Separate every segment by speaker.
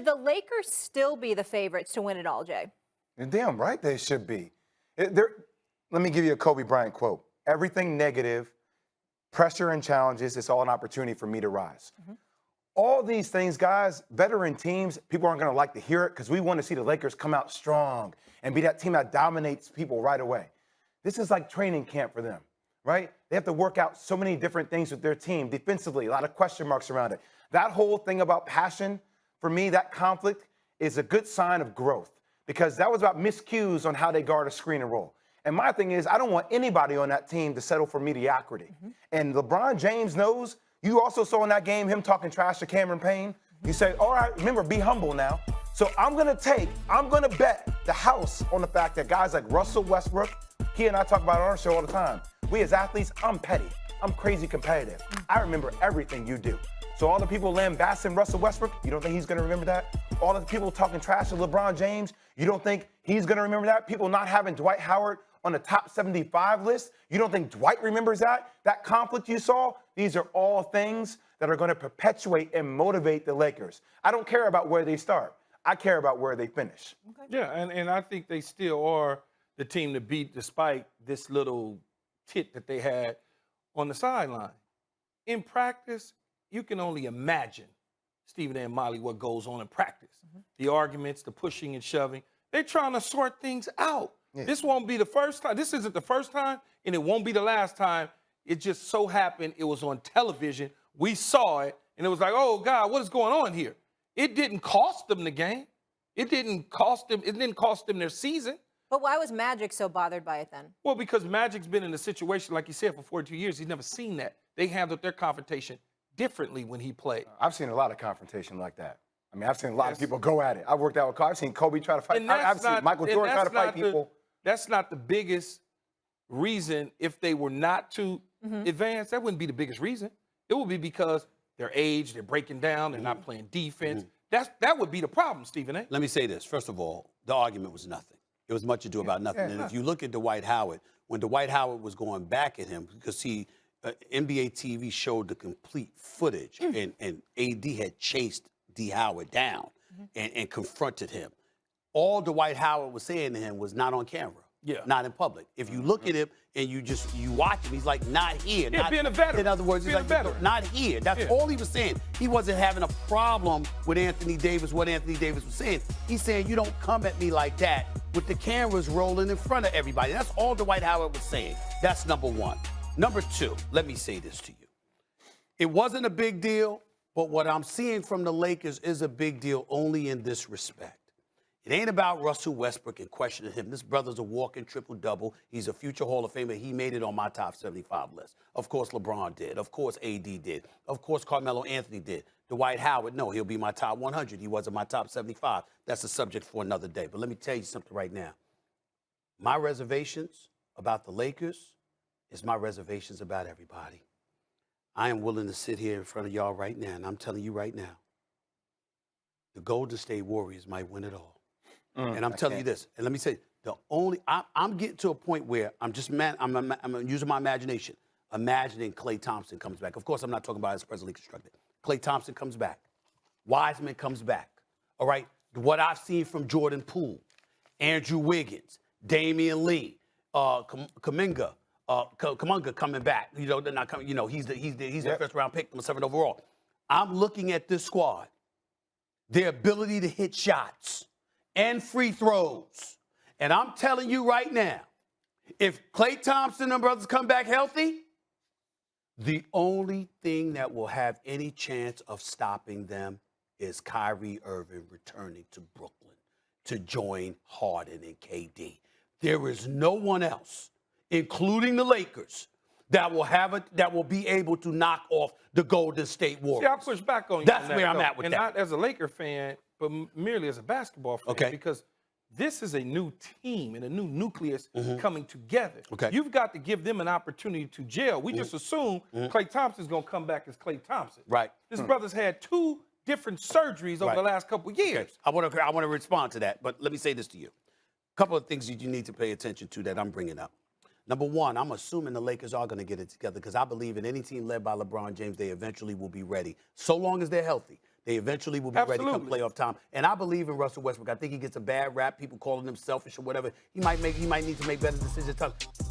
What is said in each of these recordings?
Speaker 1: Should the Lakers still be the favorites to win it all, Jay?
Speaker 2: You're damn right they should be. Let me give you a Kobe Bryant quote. Everything negative, pressure and challenges, it's all an opportunity for me to rise. All these things, guys, veteran teams, people aren't going to like to hear it because we want to see the Lakers come out strong and be that team that dominates people right away. This is like training camp for them, right? They have to work out so many different things with their team defensively, a lot of question marks around it. That whole thing about passion, for me, that conflict is a good sign of growth because that was about miscues on how they guard a screen and roll. And my thing is, I don't want anybody on that team to settle for mediocrity. And LeBron James knows. You also saw in that game him talking trash to Cameron Payne. You say, all right, remember, be humble now. So I'm going to bet the house on the fact that guys like Russell Westbrook, he and I talk about it on our show all the time. We as athletes, I'm petty. I'm crazy competitive. I remember everything you do. So all the people lambasting Russell Westbrook, you don't think he's going to remember that? All the people talking trash to LeBron James, you don't think he's going to remember that? People not having Dwight Howard on the top 75 list, you don't think Dwight remembers that? That conflict you saw? These are all things that are going to perpetuate and motivate the Lakers. I don't care about where they start. I care about where they finish.
Speaker 3: Yeah, and I think they still are the team to beat despite this little tit that they had on the sideline. In practice, you can only imagine, Stephen and Molly, what goes on in practice. The arguments, the pushing and shoving. They're trying to sort things out. Yeah. This won't be the first time. This isn't the first time, and it won't be the last time. It just so happened it was on television. We saw it, and it was like, oh, God, what is going on here? It didn't cost them the game. It didn't cost them their season.
Speaker 1: But why was Magic so bothered by it then?
Speaker 3: Well, because Magic's been in a situation, like you said, for 42 years. He's never seen that. They handled their confrontation differently when he played.
Speaker 2: I've seen a lot of confrontation like that. I mean, I've seen a lot of people go at it. I've worked out with Kobe. I've seen Kobe try to fight. I've seen Michael Jordan try to fight people.
Speaker 3: That's not the biggest reason. If they were not to advance, that wouldn't be the biggest reason. It would be because their age, they're breaking down, they're not playing defense. That would be the problem, Stephen A.
Speaker 4: Let me say this. First of all, the argument was nothing. It was much ado about nothing. And if you look at Dwight Howard, when Dwight Howard was going back at him, because NBA TV showed the complete footage, and AD had chased D. Howard down and confronted him. All Dwight Howard was saying to him was not on camera, not in public. If you look at him and you watch him, he's like, not here.
Speaker 3: Yeah, being a veteran.
Speaker 4: In other words, he's like, not here. That's all he was saying. He wasn't having a problem with Anthony Davis, what Anthony Davis was saying. He's saying, you don't come at me like that with the cameras rolling in front of everybody. That's all Dwight Howard was saying. That's number one. Number two, let me say this to you. It wasn't a big deal, but what I'm seeing from the Lakers is a big deal only in this respect. It ain't about Russell Westbrook and questioning him. This brother's a walking triple-double. He's a future Hall of Famer. He made it on my top 75 list. Of course, LeBron did. Of course, AD did. Of course, Carmelo Anthony did. Dwight Howard, no, he'll be my top 100. He wasn't my top 75. That's a subject for another day. But let me tell you something right now. My reservations about the Lakers is my reservations about everybody. I am willing to sit here in front of y'all right now, and I'm telling you right now, the Golden State Warriors might win it all. And I'm telling you this, and let me say, I'm getting to a point where I'm using my imagination, imagining Klay Thompson comes back. Of course, I'm not talking about as presently constructed. Klay Thompson comes back. Wiseman comes back. All right, what I've seen from Jordan Poole, Andrew Wiggins, Damian Lee, Kuminga coming back. You know, they're not coming. You know, he's the first round pick, number 7 overall. I'm looking at this squad, their ability to hit shots and free throws. And I'm telling you right now, if Klay Thompson and brothers come back healthy, the only thing that will have any chance of stopping them is Kyrie Irving returning to Brooklyn to join Harden and KD. There is no one else, including the Lakers, that will be able to knock off the Golden State Warriors.
Speaker 3: See, I'll push back on you.
Speaker 4: That's where I'm at with that.
Speaker 3: And not as a Laker fan, but merely as a basketball fan. Because this is a new team and a new nucleus coming together. You've got to give them an opportunity to gel. We just assume Klay Thompson's going to come back as Klay Thompson.
Speaker 4: Right.
Speaker 3: This brother's had 2 different surgeries over the last couple of years.
Speaker 4: I want to respond to that, but let me say this to you. A couple of things that you need to pay attention to that I'm bringing up. Number one, I'm assuming the Lakers are going to get it together because I believe in any team led by LeBron James, they eventually will be ready, so long as they're healthy. They eventually will be ready come
Speaker 3: Absolutely.
Speaker 4: playoff time. And I believe in Russell Westbrook. I think he gets a bad rap, people calling him selfish or whatever. He might need to make better decisions,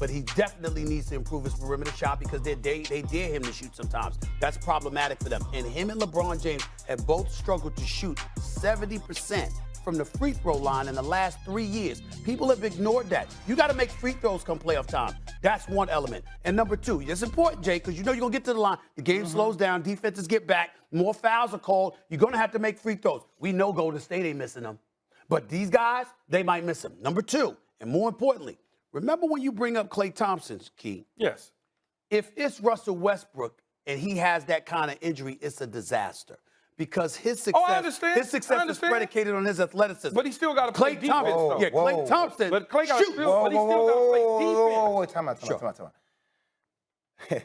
Speaker 4: but he definitely needs to improve his perimeter shot because they dare him to shoot sometimes. That's problematic for them. And him and LeBron James have both struggled to shoot 70% from the free throw line in the last 3 years. People have ignored that. You got to make free throws come playoff time. That's one element. And number two, it's important, Jay, because you know you're going to get to the line. The game slows down. Defenses get back. More fouls are called. You're going to have to make free throws. We know Golden State ain't missing them. But these guys, they might miss them. Number two, and more importantly, remember when you bring up Klay Thompson's key?
Speaker 3: Yes.
Speaker 4: If it's Russell Westbrook and he has that kind of injury, it's a disaster. Because his success, is predicated on his athleticism.
Speaker 3: But he still got to play
Speaker 4: Klay
Speaker 3: defense.
Speaker 4: Thompson,
Speaker 3: though.
Speaker 4: yeah, Klay Thompson.
Speaker 3: But Klay got to
Speaker 4: shoot.
Speaker 3: still, but he still got to play defense.
Speaker 2: Time out.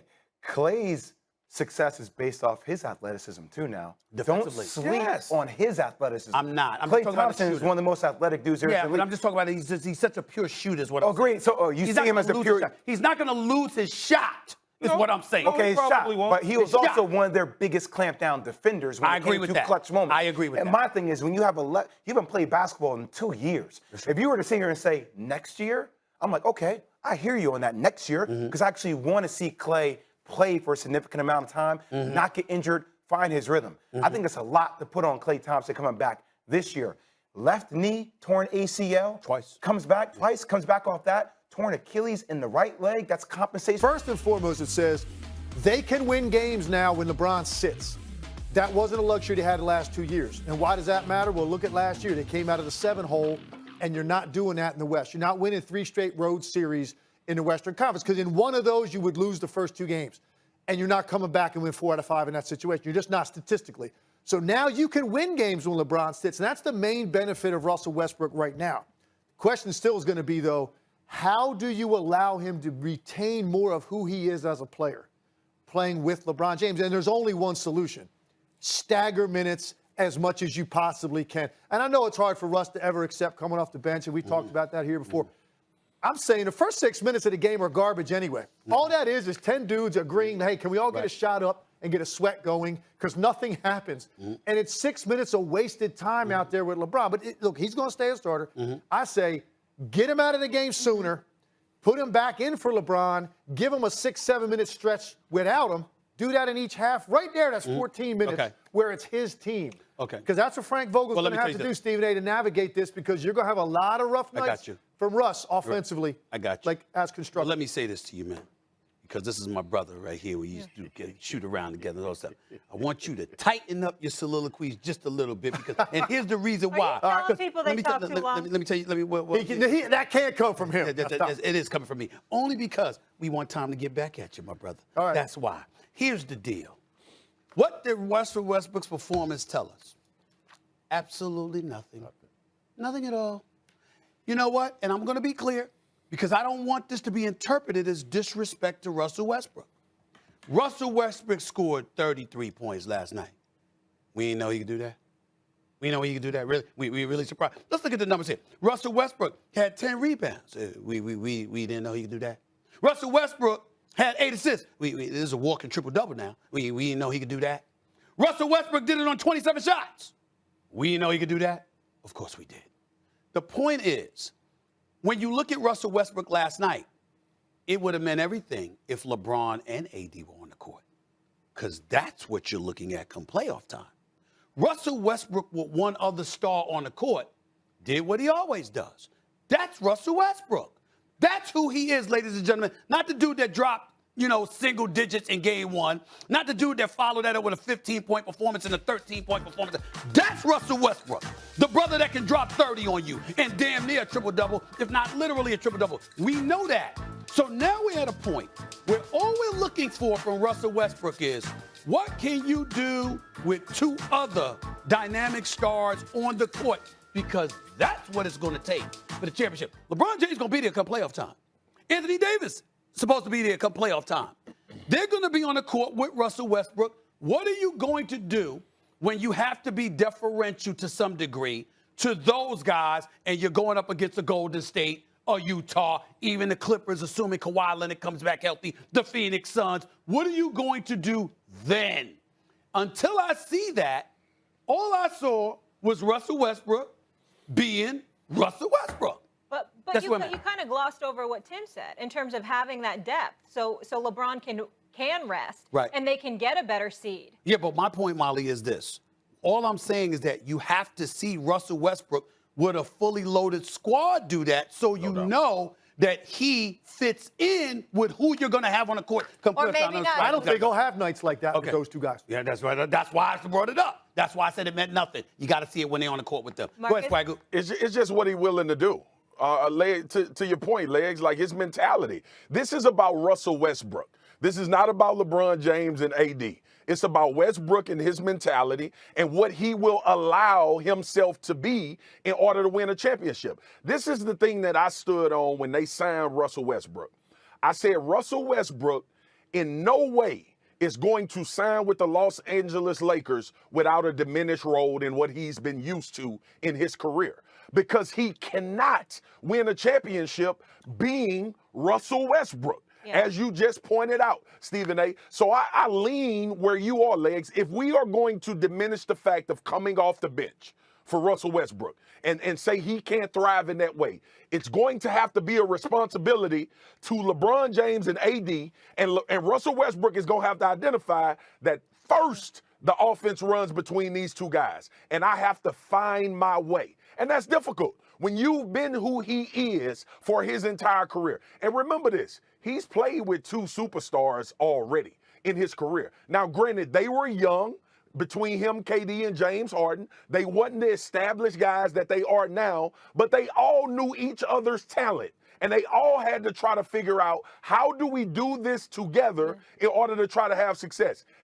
Speaker 2: Klay's success is based off his athleticism too now.
Speaker 4: Defensively.
Speaker 2: Don't sleep on his athleticism.
Speaker 4: I'm not. I'm
Speaker 2: Klay
Speaker 4: talking about
Speaker 2: Thompson
Speaker 4: the
Speaker 2: is one of the most athletic dudes here.
Speaker 4: Yeah, but I'm just talking about he's such a pure shooter is what I'm saying.
Speaker 2: Agreed. So you
Speaker 4: He's
Speaker 2: see
Speaker 4: not
Speaker 2: him as
Speaker 4: gonna
Speaker 2: the
Speaker 4: lose
Speaker 2: pure.
Speaker 4: his shot. He's not going to lose his shot. Is
Speaker 3: No.
Speaker 4: what I'm saying.
Speaker 3: No,
Speaker 2: Okay,
Speaker 3: he
Speaker 2: shot,
Speaker 3: probably won't.
Speaker 2: but he was
Speaker 4: His shot.
Speaker 2: also one of their biggest clampdown defenders when
Speaker 4: I
Speaker 2: it
Speaker 4: agree
Speaker 2: came
Speaker 4: with
Speaker 2: to
Speaker 4: that.
Speaker 2: clutch moments.
Speaker 4: I agree with
Speaker 2: and
Speaker 4: that.
Speaker 2: my thing is, when you have you haven't played basketball in 2 years. If you were to sit here and say next year, I'm like, okay, I hear you on that next year because I actually want to see Klay play for a significant amount of time, not get injured, find his rhythm. I think it's a lot to put on Klay Thompson coming back this year. Left knee, torn ACL.
Speaker 4: Twice.
Speaker 2: Comes back twice, comes back off that. Torn Achilles in the right leg. That's compensation.
Speaker 5: First and foremost, it says they can win games now when LeBron sits. That wasn't a luxury they had the last 2 years. And why does that matter? Well, look at last year. They came out of the 7-hole, and you're not doing that in the West. You're not winning 3 straight road series in the Western Conference because in one of those, you would lose the first 2 games. And you're not coming back and win 4 out of 5 in that situation. You're just not statistically. So now you can win games when LeBron sits, and that's the main benefit of Russell Westbrook right now. The question still is going to be, though, how do you allow him to retain more of who he is as a player, playing with LeBron James? And there's only one solution. Stagger minutes as much as you possibly can. And I know it's hard for Russ to ever accept coming off the bench, and we talked about that here before. I'm saying the first 6 minutes of the game are garbage anyway. All that is 10 dudes agreeing, hey, can we all get a shot up and get a sweat going? Because nothing happens. And it's 6 minutes of wasted time out there with LeBron. But look, he's going to stay a starter. I say get him out of the game sooner, put him back in for LeBron, give him a 6-7 minute stretch without him. Do that in each half. Right there, that's 14 minutes where it's his team.
Speaker 4: Okay.
Speaker 5: Because that's what Frank Vogel's going to have to do, Stephen A., to navigate this because you're going to have a lot of rough nights from Russ offensively.
Speaker 4: I got you.
Speaker 5: Like, as constructed.
Speaker 4: Well, let me say this to you, man, because this is my brother right here. We used to shoot around together and all that stuff. I want you to tighten up your soliloquies just a little bit because, and here's the reason why.
Speaker 1: Are you telling people they talk too long?
Speaker 4: Let me tell you.
Speaker 5: That can't come from him.
Speaker 4: It is coming from me. Only because we want time to get back at you, my brother.
Speaker 5: All right.
Speaker 4: That's why. Here's the deal. What did Russell Westbrook's performance tell us? Absolutely nothing. Nothing at all. You know what? And I'm going to be clear because I don't want this to be interpreted as disrespect to Russell Westbrook. Russell Westbrook scored 33 points last night. We didn't know he could do that. We know he could do that. Really, we really surprised. Let's look at the numbers here. Russell Westbrook had 10 rebounds. We didn't know he could do that. Russell Westbrook had 8 assists. This is a walking triple-double now. We didn't know he could do that. Russell Westbrook did it on 27 shots. We didn't know he could do that. Of course we did. The point is, when you look at Russell Westbrook last night, it would have meant everything if LeBron and AD were on the court. Because that's what you're looking at come playoff time. Russell Westbrook with one other star on the court did what he always does. That's Russell Westbrook. That's who he is, ladies and gentlemen. Not the dude that dropped, single digits in game 1. Not the dude that followed that up with a 15-point performance and a 13-point performance. That's Russell Westbrook. The brother that can drop 30 on you and damn near a triple-double, if not literally a triple-double. We know that. So now we're at a point where all we're looking for from Russell Westbrook is, what can you do with 2 other dynamic stars on the court? Because that's what it's going to take for the championship. LeBron James is going to be there come playoff time. Anthony Davis is supposed to be there come playoff time. They're going to be on the court with Russell Westbrook. What are you going to do when you have to be deferential to some degree to those guys and you're going up against the Golden State or Utah, even the Clippers, assuming Kawhi Leonard comes back healthy, the Phoenix Suns? What are you going to do then? Until I see that, All I saw was Russell Westbrook being Russell Westbrook.
Speaker 1: But
Speaker 4: That's
Speaker 1: you
Speaker 4: what I meant.
Speaker 1: kind of glossed over what Tim said in terms of having that depth. So LeBron can rest,
Speaker 4: Right.
Speaker 1: and they can get a better seed.
Speaker 4: Yeah, but my point, Molly, is this. All I'm saying is that you have to see Russell Westbrook with a fully loaded squad do that so you know that he fits in with who you're going to have on the court.
Speaker 1: Or maybe not.
Speaker 5: I don't think he'll have nights like that with those two guys.
Speaker 4: Yeah, that's right. That's why I brought it up. That's why I said it meant nothing. You got to see it when they're on the court with them. Go ahead, Swaggle.
Speaker 6: It's just what he's willing to do. To your point, Legs, like his mentality. This is about Russell Westbrook. This is not about LeBron James and AD. It's about Westbrook and his mentality and what he will allow himself to be in order to win a championship. This is the thing that I stood on when they signed Russell Westbrook. I said Russell Westbrook in no way is going to sign with the Los Angeles Lakers without a diminished role in what he's been used to in his career, because he cannot win a championship being Russell Westbrook.
Speaker 1: Yeah.
Speaker 6: As you just pointed out, Stephen A. So I lean where you are, Legs. If we are going to diminish the fact of coming off the bench for Russell Westbrook and say he can't thrive in that way, it's going to have to be a responsibility to LeBron James and AD, and Russell Westbrook is going to have to identify that first the offense runs between these two guys, and I have to find my way. And that's difficult when you've been who he is for his entire career. And remember this, he's played with two superstars already in his career. Now, granted, they were young. Between him, KD, and James Harden, they wasn't the established guys that they are now, but they all knew each other's talent. And they all had to try to figure out, how do we do this together in order to try to have success?